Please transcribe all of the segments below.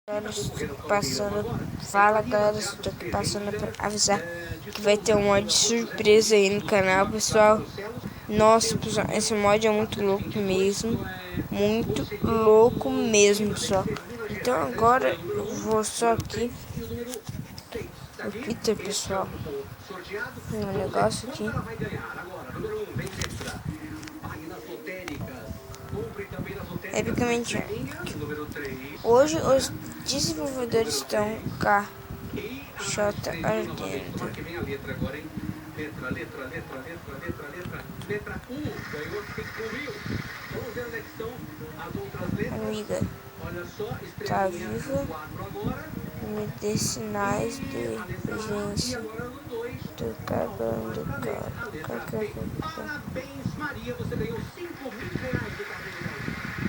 Galera, estou passando. Fala galera, estou aqui passando para avisar que vai ter um mod surpresa aí no canal, pessoal. Nossa, pessoal, esse mod é muito louco mesmo. Muito louco mesmo, pessoal. Então agora eu vou só aqui no Twitter, pessoal. Um negócio aqui. Epicamente, hoje os desenvolvedores estão caixota ardendo. Amiga, tá viva? Me dê sinais de urgência. Tô cagando, cara.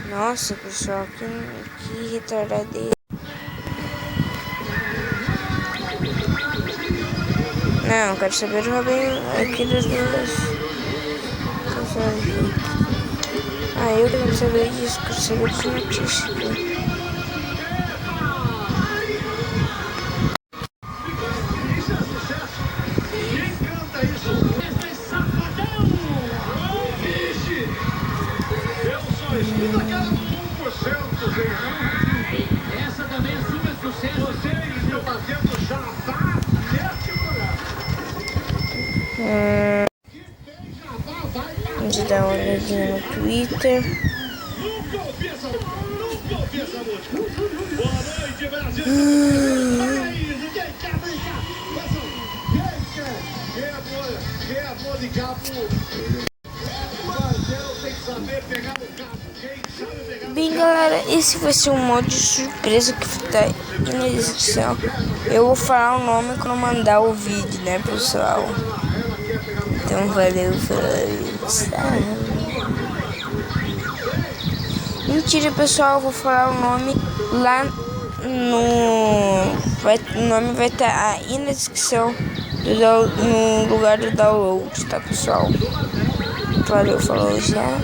Nossa, pessoal, que retardadez. Não, quero saber o Robin aqui das duas. Ah, eu quero saber disso, quero saber de notícia aqui. Essa também é super sucesso. Vocês estão fazendo jabá. Vamos dar uma olhadinha no Twitter. Boa noite, Brasil. Quem é boa de cabo? Tem que saber pegar o cabo. Quem sabe pegar. Bem, galera, esse vai ser um mod surpresa que tá aí na descrição. Eu vou falar o nome quando mandar o vídeo, né, pessoal? Então, valeu por isso. Mentira, pessoal, eu vou falar o nome lá no... o nome vai estar aí na descrição, no lugar do download, tá, pessoal? Valeu, falou, já.